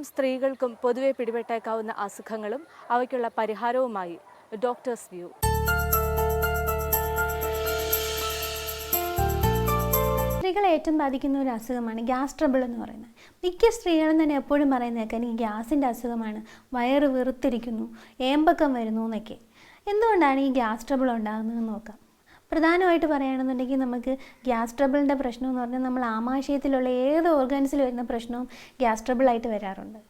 സ്ത്രീകൾക്കും പൊതുവെ പിടിപെട്ടേക്കാവുന്ന അസുഖങ്ങളും അവയ്ക്കുള്ള പരിഹാരവുമായി ഡോക്ടേഴ്സ് വ്യൂ. സ്ത്രീകളെ ഏറ്റവും ബാധിക്കുന്ന ഒരു അസുഖമാണ് ഗ്യാസ് ട്രബിൾ എന്ന് പറയുന്നത്. മിക്ക സ്ത്രീകളും തന്നെ എപ്പോഴും പറയുന്നതൊക്കെ എനിക്ക് ഗ്യാസിൻ്റെ അസുഖമാണ്, വയറ് വീർത്തിരിക്കുന്നു, ഏമ്പക്കം വരുന്നു എന്നൊക്കെ. എന്തുകൊണ്ടാണ് ഈ ഗ്യാസ് ട്രബിൾ ഉണ്ടാകുന്നതെന്ന് നോക്കാം. പ്രധാനമായിട്ട് പറയുകയാണെന്നുണ്ടെങ്കിൽ നമുക്ക് ഗ്യാസ് ട്രബിളിൻ്റെ പ്രശ്നം എന്ന് പറഞ്ഞാൽ നമ്മൾ ആമാശയത്തിലുള്ള ഏത് ഓർഗൻസിൽ വരുന്ന പ്രശ്നവും ഗ്യാസ് ട്രബിളായിട്ട് വരാറുണ്ട്.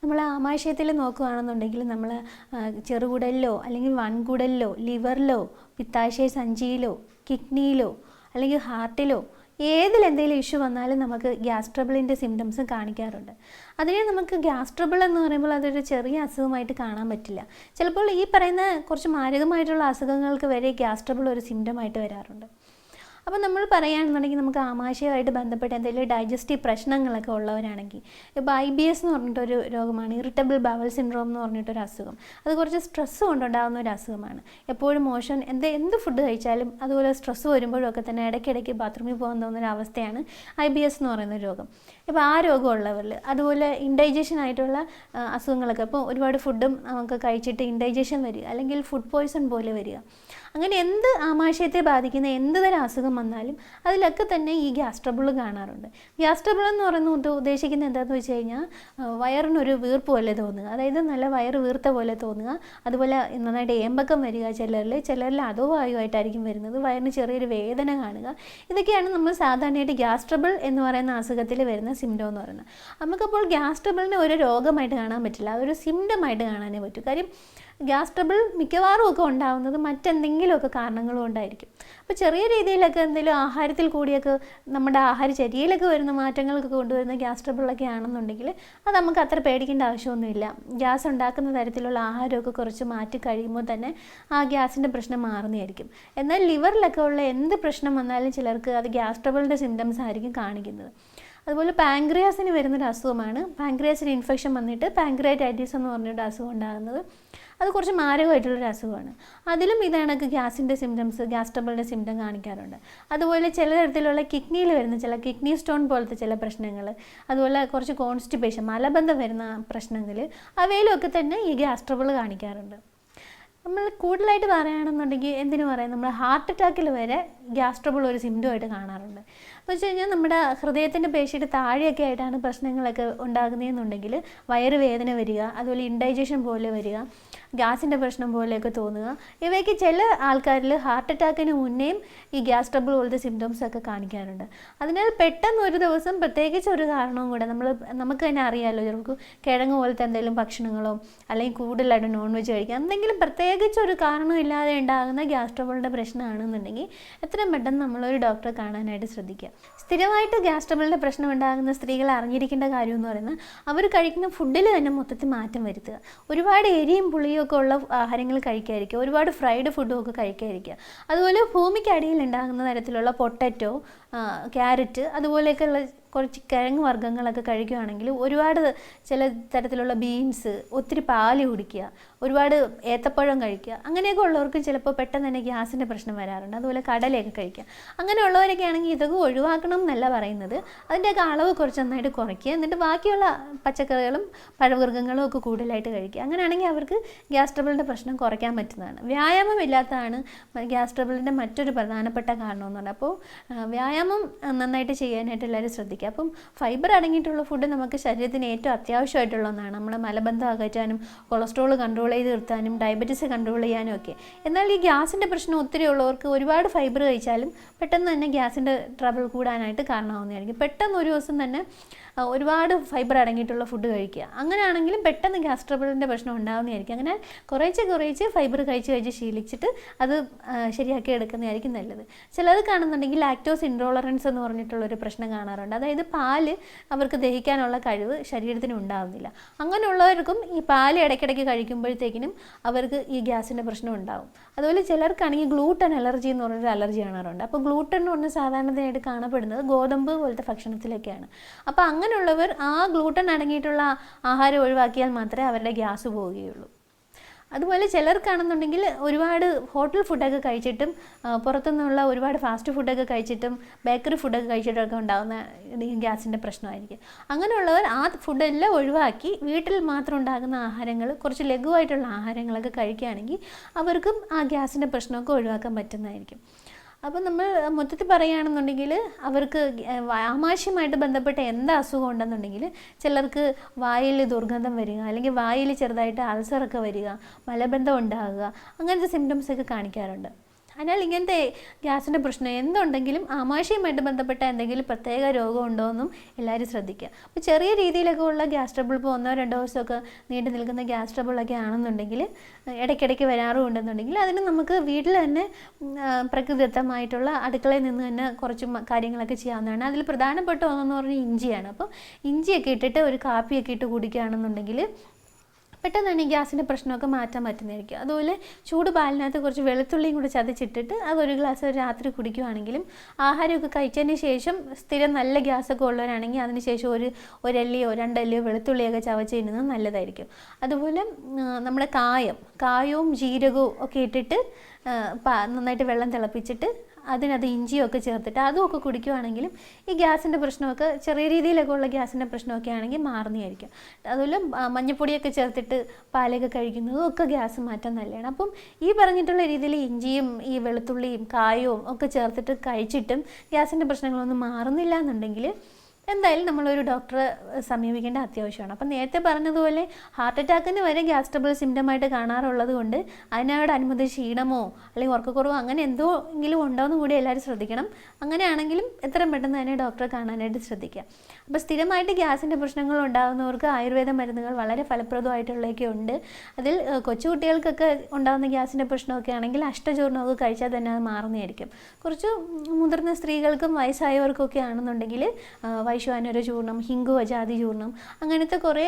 നമ്മൾ ആമാശയത്തിൽ നോക്കുകയാണെന്നുണ്ടെങ്കിൽ നമ്മൾ ചെറുകുടലിലോ അല്ലെങ്കിൽ വൻകുടലിലോ ലിവറിലോ പിത്താശയ സഞ്ചിയിലോ കിഡ്നിയിലോ അല്ലെങ്കിൽ ഹാർട്ടിലോ ഏതിലെന്തെങ്കിലും ഇഷ്യൂ വന്നാലും നമുക്ക് ഗ്യാസ് ട്രബിളിൻ്റെ സിംറ്റംസ് കാണിക്കാറുണ്ട്. അതിനെ നമുക്ക് ഗ്യാസ് ട്രബിൾ എന്ന് പറയുമ്പോൾ അതൊരു ചെറിയ അസുഖമായിട്ട് കാണാൻ പറ്റില്ല. ചിലപ്പോൾ ഈ പറയുന്ന കുറച്ച് മാരകമായിട്ടുള്ള അസുഖങ്ങൾക്ക് വരെ ഗ്യാസ് ട്രബിൾ ഒരു സിംറ്റമായിട്ട് വരാറുണ്ട്. അപ്പോൾ നമ്മൾ പറയുകയാണെന്നുണ്ടെങ്കിൽ നമുക്ക് ആമാശയമായിട്ട് ബന്ധപ്പെട്ട എന്തെങ്കിലും ഡൈജസ്റ്റീവ് പ്രശ്നങ്ങളൊക്കെ ഉള്ളവരാണെങ്കിൽ, ഇപ്പോൾ IBS എന്ന് പറഞ്ഞിട്ടൊരു രോഗമാണ്, ഇറിറ്റബിൾ ബവൽ സിൻഡ്രോം എന്ന് പറഞ്ഞിട്ടൊരു അസുഖം. അത് കുറച്ച് സ്ട്രെസ്സ് കൊണ്ടുണ്ടാകുന്ന ഒരു അസുഖമാണ്. എപ്പോഴും മോഷൻ എന്ത് ഫുഡ് കഴിച്ചാലും അതുപോലെ സ്ട്രെസ്സ് വരുമ്പോഴൊക്കെ തന്നെ ഇടയ്ക്കിടയ്ക്ക് ബാത്റൂമിൽ പോകാൻ തോന്നുന്ന അവസ്ഥയാണ് IBS എന്ന് പറയുന്ന രോഗം. ഇപ്പോൾ ആ രോഗമുള്ളവരിൽ അതുപോലെ ഇൻഡൈജഷൻ ആയിട്ടുള്ള അസുഖങ്ങളൊക്കെ, ഇപ്പോൾ ഒരുപാട് ഫുഡും നമുക്ക് കഴിച്ചിട്ട് ഇൻഡൈജഷൻ വരിക അല്ലെങ്കിൽ ഫുഡ് പോയ്സൺ പോലെ വരിക, അങ്ങനെ എന്ത് ആമാശയത്തെ ബാധിക്കുന്ന എന്ത് തരം അസുഖം വന്നാലും അതിലൊക്കെ തന്നെ ഈ ഗ്യാസ് ട്രബിൾ കാണാറുണ്ട്. ഗ്യാസ് ട്രബിൾ എന്ന് പറയുന്നത് ഉദ്ദേശിക്കുന്നത് എന്താണെന്ന് വെച്ച് കഴിഞ്ഞാൽ വയറിനൊരു വീർപ്പ് പോലെ തോന്നുക, അതായത് നല്ല വയറ് വീർത്ത പോലെ തോന്നുക, അതുപോലെ നന്നായിട്ട് ഏമ്പക്കം വരിക, ചിലരിൽ അധോവായുവായിട്ടായിരിക്കും വരുന്നത്, വയറിന് ചെറിയൊരു വേദന കാണുക. ഇതൊക്കെയാണ് നമ്മൾ സാധാരണയായിട്ട് ഗ്യാസ് ട്രബിൾ എന്ന് പറയുന്ന അസുഖത്തിൽ വരുന്ന സിംറ്റം എന്ന് പറയുന്നത്. നമുക്കപ്പോൾ ഗ്യാസ് ട്രബിളിനെ ഒരു രോഗമായിട്ട് കാണാൻ പറ്റില്ല, അതൊരു സിംറ്റമായിട്ട് കാണാനേ പറ്റൂ. കാര്യം ഗ്യാസ് ട്രബിൾ മിക്കവാറും ഒക്കെ ഉണ്ടാകുന്നത് മറ്റെന്തെങ്കിലുമൊക്കെ കാരണങ്ങൾ കൊണ്ടായിരിക്കും. അപ്പോൾ ചെറിയ രീതിയിലൊക്കെ എന്തെങ്കിലും ആഹാരത്തിൽ കൂടിയൊക്കെ നമ്മുടെ ആഹാരചര്യയിലൊക്കെ വരുന്ന മാറ്റങ്ങളൊക്കെ കൊണ്ടുവരുന്ന ഗ്യാസ് ട്രബിളൊക്കെ ആണെന്നുണ്ടെങ്കിൽ അത് നമുക്ക് അത്ര പേടിക്കേണ്ട ആവശ്യമൊന്നുമില്ല. ഗ്യാസ് ഉണ്ടാക്കുന്ന തരത്തിലുള്ള ആഹാരമൊക്കെ കുറച്ച് മാറ്റി കഴിയുമ്പോൾ തന്നെ ആ ഗ്യാസിൻ്റെ പ്രശ്നം മാറുന്നതായിരിക്കും. എന്നാൽ ലിവറിലൊക്കെ ഉള്ള എന്ത് പ്രശ്നം വന്നാലും ചിലർക്ക് അത് ഗ്യാസ് ട്രബിളിൻ്റെ സിംറ്റംസ് ആയിരിക്കും കാണിക്കുന്നത്. അതുപോലെ പാൻക്രിയാസിന് വരുന്നൊരു അസുഖമാണ്, പാൻക്രിയാസിന് ഇൻഫെക്ഷൻ വന്നിട്ട് പാൻക്രിയാറ്റൈറ്റിസ് എന്ന് പറഞ്ഞൊരു അസുഖം ഉണ്ടാകുന്നത്. അത് കുറച്ച് മാരകമായിട്ടുള്ളൊരു അസുഖമാണ്. അതിലും ഇതാണ് ഗ്യാസിൻ്റെ സിംറ്റംസ്, ഗ്യാസ് ട്രബിളിൻ്റെ സിംറ്റം കാണിക്കാറുണ്ട്. അതുപോലെ ചില തരത്തിലുള്ള കിഡ്നിയിൽ വരുന്ന ചില കിഡ്നി സ്റ്റോൺ പോലത്തെ ചില പ്രശ്നങ്ങൾ, അതുപോലെ കുറച്ച് കോൺസ്റ്റിപ്പേഷൻ മലബന്ധം വരുന്ന പ്രശ്നങ്ങൾ, അവയിലൊക്കെ തന്നെ ഈ ഗ്യാസ് ട്രബിൾ കാണിക്കാറുണ്ട്. നമ്മൾ കൂടുതലായിട്ട് പറയുകയാണെന്നുണ്ടെങ്കിൽ എന്തിനു പറയാം, നമ്മൾ ഹാർട്ട് അറ്റാക്കിൽ വരെ ഗ്യാസ് ട്രബിൾ ഒരു സിംറ്റമായിട്ട് കാണാറുണ്ട്. എന്ന് വെച്ച് കഴിഞ്ഞാൽ നമ്മുടെ ഹൃദയത്തിൻ്റെ പേശിയുടെ താഴെയൊക്കെ ആയിട്ടാണ് പ്രശ്നങ്ങളൊക്കെ ഉണ്ടാകുന്നതെന്നുണ്ടെങ്കിൽ വയറ് വേദന വരിക, അതുപോലെ ഇൻഡൈജഷൻ പോലെ വരിക, ഗ്യാസിൻ്റെ പ്രശ്നം പോലെയൊക്കെ തോന്നുക, ഇവയ്ക്ക് ചില ആൾക്കാരിൽ ഹാർട്ട് അറ്റാക്കിന് മുന്നേയും ഈ ഗ്യാസ് ട്രബിൾ പോലത്തെ സിംറ്റംസ് ഒക്കെ കാണിക്കാറുണ്ട്. അതിനാൽ പെട്ടെന്ന് ഒരു ദിവസം പ്രത്യേകിച്ച് ഒരു കാരണവും കൂടെ നമുക്ക് തന്നെ അറിയാമല്ലോ, ചിലർക്ക് കിഴങ്ങ് പോലത്തെ എന്തെങ്കിലും ഭക്ഷണങ്ങളോ അല്ലെങ്കിൽ കൂടുതലായിട്ട് നോൺ വെജ് കഴിക്കുക, എന്തെങ്കിലും പ്രത്യേകിച്ചൊരു കാരണമില്ലാതെ ഉണ്ടാകുന്ന ഗ്യാസ് ട്രബിളിൻ്റെ പ്രശ്നമാണെന്നുണ്ടെങ്കിൽ എത്രയും പെട്ടെന്ന് നമ്മളൊരു ഡോക്ടറെ കാണാനായിട്ട് ശ്രദ്ധിക്കുക. സ്ഥിരമായിട്ട് ഗ്യാസ് ട്രബിളിൻ്റെ പ്രശ്നം ഉണ്ടാകുന്ന സ്ത്രീകൾ അറിഞ്ഞിരിക്കേണ്ട കാര്യം എന്ന് പറയുന്നത് അവർ കഴിക്കുന്ന ഫുഡിൽ തന്നെ മൊത്തത്തിൽ മാറ്റം വരുത്തുക. ഒരുപാട് എരിയും പുളിയും ഒക്കെ ഉള്ള ആഹാരങ്ങൾ കഴിക്കാതിരിക്കുക, ഒരുപാട് ഫ്രൈഡ് ഫുഡും ഒക്കെ കഴിക്കാതിരിക്കുക. അതുപോലെ ഭൂമിക്കടിയിൽ ഉണ്ടാകുന്ന തരത്തിലുള്ള പൊട്ടറ്റോ, ക്യാരറ്റ് അതുപോലെയൊക്കെയുള്ള കുറച്ച് കിഴങ്ങ് വർഗ്ഗങ്ങളൊക്കെ കഴിക്കുകയാണെങ്കിൽ, ഒരുപാട് ചില തരത്തിലുള്ള ബീൻസ്, ഒത്തിരി പാല് കുടിക്കുക, ഒരുപാട് ഏത്തപ്പഴം കഴിക്കുക, അങ്ങനെയൊക്കെ ഉള്ളവർക്ക് ചിലപ്പോൾ പെട്ടെന്ന് തന്നെ ഗ്യാസിൻ്റെ പ്രശ്നം വരാറുണ്ട്. അതുപോലെ കടലയൊക്കെ കഴിക്കുക. അങ്ങനെയുള്ളവരൊക്കെ ആണെങ്കിൽ ഇതൊക്കെ ഒഴിവാക്കണം എന്നല്ല പറയുന്നത്, അതിൻ്റെയൊക്കെ അളവ് കുറച്ച് നന്നായിട്ട് കുറയ്ക്കുക, എന്നിട്ട് ബാക്കിയുള്ള പച്ചക്കറികളും പഴവർഗ്ഗങ്ങളും ഒക്കെ കൂടുതലായിട്ട് കഴിക്കുക. അങ്ങനെയാണെങ്കിൽ അവർക്ക് ഗ്യാസ് ട്രബിളിൻ്റെ പ്രശ്നം കുറയ്ക്കാൻ പറ്റുന്നതാണ്. വ്യായാമം ഇല്ലാത്തതാണ് ഗ്യാസ് ട്രബിളിൻ്റെ മറ്റൊരു പ്രധാനപ്പെട്ട കാരണം എന്ന് പറഞ്ഞാൽ. അപ്പോൾ വ്യായാമം നന്നായിട്ട് ചെയ്യാനായിട്ട് എല്ലാവരും ശ്രദ്ധിക്കുക. അപ്പം ഫൈബർ അടങ്ങിയിട്ടുള്ള ഫുഡ് നമുക്ക് ശരീരത്തിന് ഏറ്റവും അത്യാവശ്യമായിട്ടുള്ള ഒന്നാണ്. നമ്മുടെ മലബന്ധം അകറ്റാനും കൊളസ്ട്രോൾ കൺട്രോൾ ചെയ്ത് നിർത്താനും ഡയബറ്റീസ് കൺട്രോൾ ചെയ്യാനും ഒക്കെ. എന്നാൽ ഈ ഗ്യാസിൻ്റെ പ്രശ്നം ഒത്തിരി ഉള്ളവർക്ക് ഒരുപാട് ഫൈബർ കഴിച്ചാലും പെട്ടെന്ന് തന്നെ ഗ്യാസിൻ്റെ ട്രബിൾ കൂടാനായിട്ട് കാരണമാവുന്നതായിരിക്കും. പെട്ടെന്ന് ഒരു ദിവസം തന്നെ ഒരുപാട് ഫൈബർ അടങ്ങിയിട്ടുള്ള ഫുഡ് കഴിക്കുക, അങ്ങനെയാണെങ്കിലും പെട്ടെന്ന് ഗ്യാസ് ട്രബിളിൻ്റെ പ്രശ്നം ഉണ്ടാകുന്നതായിരിക്കും. അങ്ങനെ കുറേശ്ശെ ഫൈബർ കഴിച്ച് ശീലിച്ചിട്ട് അത് ശരിയാക്കി എടുക്കുന്നതായിരിക്കും നല്ലത്. ചിലത് കാണുന്നുണ്ടെങ്കിൽ ലാക്ടോസ് ഇൻടോളറൻസ് എന്ന് പറഞ്ഞിട്ടുള്ളൊരു പ്രശ്നം കാണാറുണ്ട്. അതായത് പാല് അവർക്ക് ദഹിക്കാനുള്ള കഴിവ് ശരീരത്തിന് ഉണ്ടാകുന്നില്ല. അങ്ങനെയുള്ളവർക്കും ഈ പാല് ഇടയ്ക്കിടയ്ക്ക് കഴിക്കുമ്പോഴത്തേക്കിനും അവർക്ക് ഈ ഗ്യാസിൻ്റെ പ്രശ്നം ഉണ്ടാകും. അതുപോലെ ചിലർക്കാണെങ്കിൽ ഗ്ലൂട്ടൻ അലർജി എന്ന് പറഞ്ഞൊരു അലർജി കാണാറുണ്ട്. അപ്പോൾ ഗ്ലൂട്ടൻ എന്ന് പറഞ്ഞാൽ സാധാരണയായിട്ട് കാണപ്പെടുന്നത് ഗോതമ്പ് പോലത്തെ ഭക്ഷണത്തിലൊക്കെയാണ്. അപ്പോൾ അങ്ങനെയുള്ളവർ ആ ഗ്ലൂട്ടൻ അടങ്ങിയിട്ടുള്ള ആഹാരം ഒഴിവാക്കിയാൽ മാത്രമേ അവരുടെ ഗ്യാസ് പോവുകയുള്ളൂ. അതുപോലെ ചിലർക്കാണെന്നുണ്ടെങ്കിൽ ഒരുപാട് ഹോട്ടൽ ഫുഡൊക്കെ കഴിച്ചിട്ടും പുറത്തുനിന്നുള്ള ഒരുപാട് ഫാസ്റ്റ് ഫുഡൊക്കെ കഴിച്ചിട്ടും ബേക്കറി ഫുഡൊക്കെ കഴിച്ചിട്ടൊക്കെ ഉണ്ടാകുന്ന ഗ്യാസിൻ്റെ പ്രശ്നമായിരിക്കും. അങ്ങനെയുള്ളവർ ആ ഫുഡെല്ലാം ഒഴിവാക്കി വീട്ടിൽ മാത്രം ഉണ്ടാകുന്ന ആഹാരങ്ങൾ, കുറച്ച് ലഘുവായിട്ടുള്ള ആഹാരങ്ങളൊക്കെ കഴിക്കുകയാണെങ്കിൽ അവർക്കും ആ ഗ്യാസിൻ്റെ പ്രശ്നമൊക്കെ ഒഴിവാക്കാൻ പറ്റുന്നതായിരിക്കും. അപ്പം നമ്മൾ മൊത്തത്തിൽ പറയുകയാണെന്നുണ്ടെങ്കിൽ അവർക്ക് ആമാശയമായിട്ട് ബന്ധപ്പെട്ട എന്ത് അസുഖം ഉണ്ടെന്നുണ്ടെങ്കിൽ ചിലർക്ക് വായിൽ ദുർഗന്ധം വരിക, അല്ലെങ്കിൽ വായിൽ ചെറുതായിട്ട് അൾസറൊക്കെ വരിക, മലബന്ധം ഉണ്ടാകുക, അങ്ങനത്തെ സിംറ്റംസ് ഒക്കെ കാണിക്കാറുണ്ട്. അതിനാൽ ഇങ്ങനത്തെ ഗ്യാസിൻ്റെ പ്രശ്നം എന്തുണ്ടെങ്കിലും ആമാശയമായിട്ട് ബന്ധപ്പെട്ട എന്തെങ്കിലും പ്രത്യേക രോഗമുണ്ടോ എന്നും എല്ലാവരും ശ്രദ്ധിക്കുക. അപ്പോൾ ചെറിയ രീതിയിലൊക്കെ ഉള്ള ഗ്യാസ് ട്രബിൾ, ഇപ്പോൾ 1-2 ദിവസമൊക്കെ നീണ്ടു നിൽക്കുന്ന ഗ്യാസ് ട്രബിളൊക്കെ ആണെന്നുണ്ടെങ്കിൽ, ഇടയ്ക്കിടയ്ക്ക് വരാറുമുണ്ടെന്നുണ്ടെങ്കിൽ അതിന് നമുക്ക് വീട്ടിൽ തന്നെ പ്രകൃതിദത്തമായിട്ടുള്ള അടുക്കളയിൽ നിന്ന് തന്നെ കുറച്ച് കാര്യങ്ങളൊക്കെ ചെയ്യാവുന്നതാണ്. അതിൽ പ്രധാനപ്പെട്ട ഒന്നെന്ന് പറഞ്ഞാൽ ഇഞ്ചിയാണ്. അപ്പോൾ ഇഞ്ചിയൊക്കെ ഇട്ടിട്ട് ഒരു കാപ്പിയൊക്കെ ഇട്ട് കുടിക്കുകയാണെന്നുണ്ടെങ്കിൽ പെട്ടെന്ന് തന്നെ ഗ്യാസിൻ്റെ പ്രശ്നമൊക്കെ മാറ്റാൻ പറ്റുന്നതായിരിക്കും. അതുപോലെ ചൂട് പാലിനകത്ത് കുറച്ച് വെളുത്തുള്ളിയും കൂടെ ചതച്ചിട്ടിട്ട് അതൊരു ഗ്ലാസ് രാത്രി കുടിക്കുകയാണെങ്കിലും, ആഹാരമൊക്കെ കഴിച്ചതിന് ശേഷം സ്ഥിരം നല്ല ഗ്യാസൊക്കെ ഉള്ളവരാണെങ്കിൽ അതിന് ശേഷം ഒരു അല്ലിയോ 2 അല്ലിയോ വെളുത്തുള്ളിയൊക്കെ ചവച്ച് തിന്നുന്നത് നല്ലതായിരിക്കും. അതുപോലെ നമ്മുടെ കായവും ജീരകവും ഒക്കെ ഇട്ടിട്ട് നന്നായിട്ട് വെള്ളം തിളപ്പിച്ചിട്ട് അതിനകത്ത് ഇഞ്ചിയൊക്കെ ചേർത്തിട്ട് അതുമൊക്കെ കുടിക്കുകയാണെങ്കിലും ഈ ഗ്യാസിൻ്റെ പ്രശ്നമൊക്കെ, ചെറിയ രീതിയിലൊക്കെ ഉള്ള ഗ്യാസിൻ്റെ പ്രശ്നമൊക്കെ ആണെങ്കിൽ മാറുന്നതായിരിക്കും. അതുപോലെ മഞ്ഞൾപ്പൊടിയൊക്കെ ചേർത്തിട്ട് പാലൊക്കെ കഴിക്കുന്നതും ഒക്കെ ഗ്യാസ് മാറ്റാൻ നല്ലതാണ്. അപ്പം ഈ പറഞ്ഞിട്ടുള്ള രീതിയിൽ ഇഞ്ചിയും ഈ വെളുത്തുള്ളിയും കായവും ഒക്കെ ചേർത്തിട്ട് കഴിച്ചിട്ടും ഗ്യാസിൻ്റെ പ്രശ്നങ്ങളൊന്നും മാറുന്നില്ല എന്നുണ്ടെങ്കിൽ എന്തായാലും നമ്മളൊരു ഡോക്ടറെ സമീപിക്കേണ്ട അത്യാവശ്യമാണ്. അപ്പം നേരത്തെ പറഞ്ഞതുപോലെ ഹാർട്ട് അറ്റാക്കിന് വരെ ഗ്യാസ് ട്രബിൾ സിംറ്റമായിട്ട് കാണാറുള്ളത് കൊണ്ട് അതിനോടനുബന്ധിച്ച് ക്ഷീണമോ അല്ലെങ്കിൽ ഉറക്കക്കുറവോ അങ്ങനെ എങ്കിലും ഉണ്ടോയെന്ന് കൂടി എല്ലാവരും ശ്രദ്ധിക്കണം. അങ്ങനെയാണെങ്കിലും എത്രയും പെട്ടെന്ന് തന്നെ ഡോക്ടറെ കാണാനായിട്ട് ശ്രദ്ധിക്കുക. അപ്പോൾ സ്ഥിരമായിട്ട് ഗ്യാസിൻ്റെ പ്രശ്നങ്ങൾ ഉണ്ടാകുന്നവർക്ക് ആയുർവേദ മരുന്നുകൾ വളരെ ഫലപ്രദമായിട്ടുള്ളതൊക്കെ ഉണ്ട്. അതിൽ കൊച്ചുകുട്ടികൾക്കൊക്കെ ഉണ്ടാകുന്ന ഗ്യാസിൻ്റെ പ്രശ്നമൊക്കെ ആണെങ്കിൽ അഷ്ടചൂർണ്ണമൊക്കെ കഴിച്ചാൽ തന്നെ അത് മാറുന്നതായിരിക്കും. കുറച്ച് മുതിർന്ന സ്ത്രീകൾക്കും വയസ്സായവർക്കൊക്കെ ആണെന്നുണ്ടെങ്കിൽ വൈശ്വാനര ചൂർണം, ഹിംഗുവജാതി ചൂർണം, അങ്ങനത്തെ കുറേ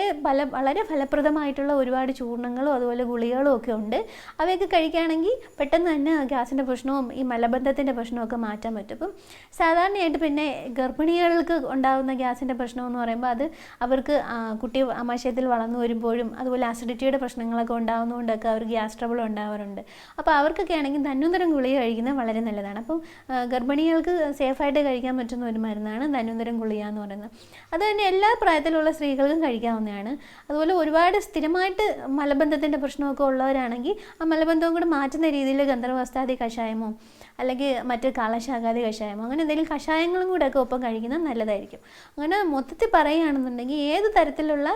വളരെ ഫലപ്രദമായിട്ടുള്ള ഒരുപാട് ചൂർണങ്ങളും അതുപോലെ ഗുളികകളും ഒക്കെ ഉണ്ട്. അവയൊക്കെ കഴിക്കുകയാണെങ്കിൽ പെട്ടെന്ന് തന്നെ ഗ്യാസിൻ്റെ പ്രശ്നവും ഈ മലബന്ധത്തിൻ്റെ പ്രശ്നമൊക്കെ മാറ്റാൻ പറ്റും. അപ്പം സാധാരണയായിട്ട് പിന്നെ ഗർഭിണികൾക്ക് ഉണ്ടാകുന്ന ഗ്യാസിൻ്റെ പ്രശ്നമെന്ന് പറയുമ്പോൾ അത് അവർക്ക് കുട്ടി ആമാശയത്തിൽ വളർന്നു വരുമ്പോഴും അതുപോലെ അസിഡിറ്റിയുടെ പ്രശ്നങ്ങളൊക്കെ ഉണ്ടാകുന്നതുകൊണ്ടൊക്കെ അവർ ഗ്യാസ് ട്രബിൾ ഉണ്ടാവാറുണ്ട്. അപ്പോൾ അവർക്കൊക്കെ ആണെങ്കിൽ ധന്വന്തരം ഗുളിക കഴിക്കുന്നത് വളരെ നല്ലതാണ്. അപ്പം ഗർഭിണികൾക്ക് സേഫായിട്ട് കഴിക്കാൻ പറ്റുന്ന ഒരു മരുന്നാണ് ധന്വന്തരം ഗുളിക എന്ന് പറയുന്നത്. അത് തന്നെ എല്ലാ പ്രായത്തിലുള്ള സ്ത്രീകൾക്കും കഴിക്കാവുന്നതാണ്. അതുപോലെ ഒരുപാട് സ്ഥിരമായിട്ട് മലബന്ധത്തിൻ്റെ പ്രശ്നമൊക്കെ ഉള്ളവരാണെങ്കിൽ ആ മലബന്ധവും കൂടെ മാറ്റുന്ന രീതിയിൽ ഗന്ധർവസ്ഥാതി കഷായമോ അല്ലെങ്കിൽ മറ്റ് കാളശാഖാതി കഷായമോ അങ്ങനെ എന്തെങ്കിലും കഷായങ്ങളും കൂടെ ഒക്കെ ഒപ്പം കഴിക്കുന്നത് നല്ലതായിരിക്കും. അങ്ങനെ മൊത്തത്തിൽ പറയുകയാണെന്നുണ്ടെങ്കിൽ ഏത് തരത്തിലുള്ള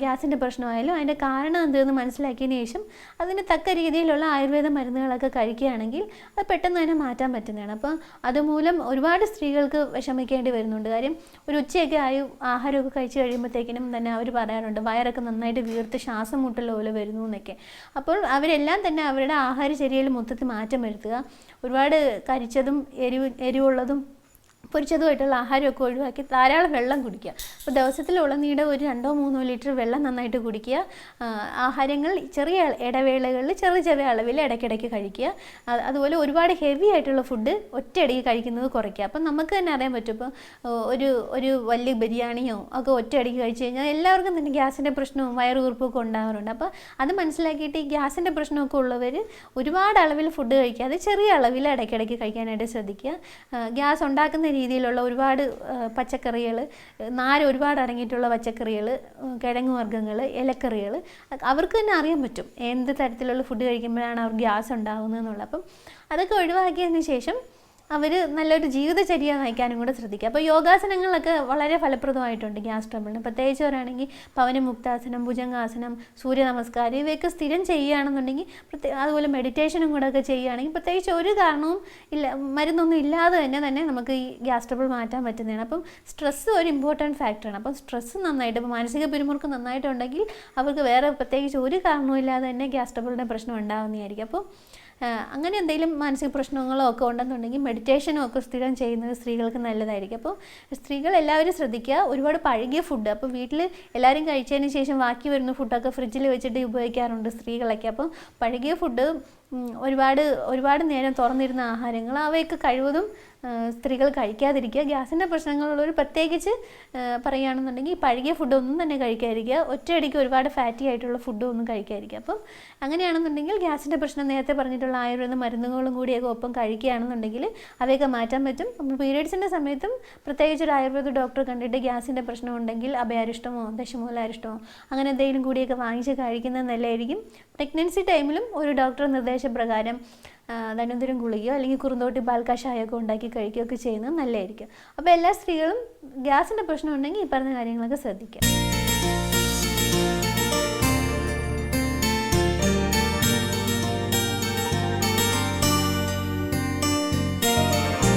ഗ്യാസിൻ്റെ പ്രശ്നമായാലും അതിൻ്റെ കാരണം എന്തെന്ന് മനസ്സിലാക്കിയതിന് ശേഷം അതിന് തക്ക രീതിയിലുള്ള ആയുർവേദ മരുന്നുകളൊക്കെ കഴിക്കുകയാണെങ്കിൽ അത് പെട്ടെന്ന് തന്നെ മാറ്റാൻ പറ്റുന്നതാണ്. അപ്പം അതുമൂലം ഒരുപാട് സ്ത്രീകൾക്ക് വിഷമിക്കേണ്ടി വരുന്നുണ്ട്. കാര്യം ഒരു ഉച്ചയൊക്കെ ആയി ആഹാരമൊക്കെ കഴിച്ച് കഴിയുമ്പോഴത്തേക്കിനും തന്നെ അവർ പറയാറുണ്ട് വയറൊക്കെ നന്നായിട്ട് വീർത്ത് ശ്വാസം മുട്ടൽ പോലെ വരുന്നു എന്നൊക്കെ. അപ്പോൾ അവരെല്ലാം തന്നെ അവരുടെ ആഹാരചര്യയിൽ മൊത്തത്തിൽ മാറ്റം വരുത്തുക. ഒരുപാട് കരിച്ചതും എരിവുള്ളതും പൊരിച്ചതുമായിട്ടുള്ള ആഹാരമൊക്കെ ഒഴിവാക്കി ധാരാളം വെള്ളം കുടിക്കുക. അപ്പോൾ ദിവസത്തിലുടനീളം ഒരു 2-3 ലിറ്റർ വെള്ളം നന്നായിട്ട് കുടിക്കുക. ആഹാരങ്ങൾ ചെറിയ ഇടവേളകളിൽ ചെറിയ അളവിൽ ഇടയ്ക്കിടയ്ക്ക് കഴിക്കുക. അതുപോലെ ഒരുപാട് ഹെവി ആയിട്ടുള്ള ഫുഡ് ഒറ്റയടിക്ക് കഴിക്കുന്നത് കുറയ്ക്കുക. അപ്പം നമുക്ക് തന്നെ അറിയാൻ പറ്റും, ഇപ്പോൾ ഒരു വലിയ ബിരിയാണിയോ ഒക്കെ ഒറ്റയടിക്ക് കഴിച്ച് കഴിഞ്ഞാൽ എല്ലാവർക്കും തന്നെ ഗ്യാസിൻ്റെ പ്രശ്നവും വയറുവീർപ്പുമൊക്കെ ഉണ്ടാകാറുണ്ട്. അപ്പോൾ അത് മനസ്സിലാക്കിയിട്ട് ഈ ഗ്യാസിൻ്റെ പ്രശ്നമൊക്കെ ഉള്ളവർ ഒരുപാട് അളവിൽ ഫുഡ് കഴിക്കാതെ ചെറിയ അളവിൽ ഇടയ്ക്കിടയ്ക്ക് കഴിക്കാനായിട്ട് ശ്രദ്ധിക്കുക. ഗ്യാസ് ഉണ്ടാക്കുന്ന രീതിയിലുള്ള ഒരുപാട് പച്ചക്കറികൾ, നാര് ഒരുപാട് അടങ്ങിയിട്ടുള്ള പച്ചക്കറികൾ, കിഴങ്ങ് വർഗ്ഗങ്ങൾ, ഇലക്കറികൾ അവർക്ക് തന്നെ അറിയാൻ പറ്റും എന്ത് തരത്തിലുള്ള ഫുഡ് കഴിക്കുമ്പോഴാണ് അവർക്ക് ഗ്യാസ് ഉണ്ടാകുന്നത് എന്നുള്ളത്. അപ്പം അതൊക്കെ ഒഴിവാക്കിയതിന് ശേഷം അവർ നല്ലൊരു ജീവിതചര്യ നയിക്കാനും കൂടെ ശ്രദ്ധിക്കുക. അപ്പോൾ യോഗാസനങ്ങളൊക്കെ വളരെ ഫലപ്രദമായിട്ടുണ്ട് ഗ്യാസ് ട്രബിളിന്. പ്രത്യേകിച്ച് പറയുകയാണെങ്കിൽ പവനമുക്താസനം, ഭുജംഗാസനം, സൂര്യ നമസ്കാരം ഇവയൊക്കെ സ്ഥിരം ചെയ്യുകയാണെന്നുണ്ടെങ്കിൽ, അതുപോലെ മെഡിറ്റേഷനും കൂടെ ഒക്കെ ചെയ്യുകയാണെങ്കിൽ പ്രത്യേകിച്ച് ഒരു കാരണവും ഇല്ല, മരുന്നൊന്നും ഇല്ലാതെ തന്നെ നമുക്ക് ഈ ഗ്യാസ് ട്രബിൾ മാറ്റാൻ പറ്റുന്നതാണ്. അപ്പം സ്ട്രെസ്സ് ഒരു ഇമ്പോർട്ടൻറ്റ് ഫാക്ടറാണ്. അപ്പം സ്ട്രെസ്സ് നന്നായിട്ട്, ഇപ്പോൾ മാനസിക പിരിമുറുക്കം നന്നായിട്ടുണ്ടെങ്കിൽ അവർക്ക് വേറെ പ്രത്യേകിച്ച് ഒരു കാരണവും ഇല്ലാതെ തന്നെ ഗ്യാസ് ട്രബിളിൻ്റെ പ്രശ്നം ഉണ്ടാകുന്നതായിരിക്കും. അപ്പോൾ അങ്ങനെ എന്തെങ്കിലും മാനസിക പ്രശ്നങ്ങളോ ഒക്കെ ഉണ്ടെന്നുണ്ടെങ്കിൽ മെഡിറ്റേഷനും ഒക്കെ സ്ഥിരം ചെയ്യുന്നത് സ്ത്രീകൾക്ക് നല്ലതായിരിക്കും. അപ്പോൾ സ്ത്രീകൾ എല്ലാവരും ശ്രദ്ധിക്കുക. ഒരുപാട് പഴകിയ ഫുഡ്, അപ്പോൾ വീട്ടിൽ എല്ലാവരും കഴിച്ചതിന് ശേഷം ബാക്കി വരുന്ന ഫുഡൊക്കെ ഫ്രിഡ്ജിൽ വെച്ചിട്ട് ഉപയോഗിക്കാറുണ്ട് സ്ത്രീകളൊക്കെ. അപ്പോൾ പഴകിയ ഫുഡ് ഒരുപാട് നേരം തുറന്നിരുന്ന ആഹാരങ്ങൾ അവയൊക്കെ കഴിവതും സ്ത്രീകൾ കഴിക്കാതിരിക്കുക. ഗ്യാസിൻ്റെ പ്രശ്നങ്ങളുള്ളവർ പ്രത്യേകിച്ച് പറയുകയാണെന്നുണ്ടെങ്കിൽ ഈ പഴകിയ ഫുഡൊന്നും തന്നെ കഴിക്കാതിരിക്കുക. ഒറ്റയടിക്ക് ഒരുപാട് ഫാറ്റി ആയിട്ടുള്ള ഫുഡും ഒന്നും കഴിക്കാതിരിക്കുക. അപ്പം അങ്ങനെയാണെന്നുണ്ടെങ്കിൽ ഗ്യാസിൻ്റെ പ്രശ്നം നേരത്തെ പറഞ്ഞിട്ടുള്ള ആയുർവേദ മരുന്നുകളും കൂടിയൊക്കെ ഒപ്പം കഴിക്കുകയാണെന്നുണ്ടെങ്കിൽ അവയൊക്കെ മാറ്റാൻ പറ്റും. അപ്പോൾ പീരിയഡ്സിൻ്റെ സമയത്തും പ്രത്യേകിച്ച് ഒരു ആയുർവേദ ഡോക്ടറെ കണ്ടിട്ട് ഗ്യാസിൻ്റെ പ്രശ്നം ഉണ്ടെങ്കിൽ അഭയാരിഷ്ടമോ ദശമൂലാരിഷ്ടമോ അങ്ങനെ എന്തെങ്കിലും കൂടിയൊക്കെ വാങ്ങിച്ച് കഴിക്കുന്നത് നല്ലതായിരിക്കും. പ്രഗ്നൻസി ടൈമിലും ഒരു ഡോക്ടർ നിർദ്ദേശപ്രകാരം ധന്വന്തരം ഗുളികയോ അല്ലെങ്കിൽ കുറുന്തോട്ടി പാൽ കഷായമൊക്കെ ഉണ്ടാക്കി കഴിക്കുകയൊക്കെ ചെയ്യുന്നത് നല്ലതായിരിക്കും. അപ്പോൾ എല്ലാ സ്ത്രീകളും ഗ്യാസിൻ്റെ പ്രശ്നം ഉണ്ടെങ്കിൽ ഈ പറഞ്ഞ കാര്യങ്ങളൊക്കെ ശ്രദ്ധിക്കുക.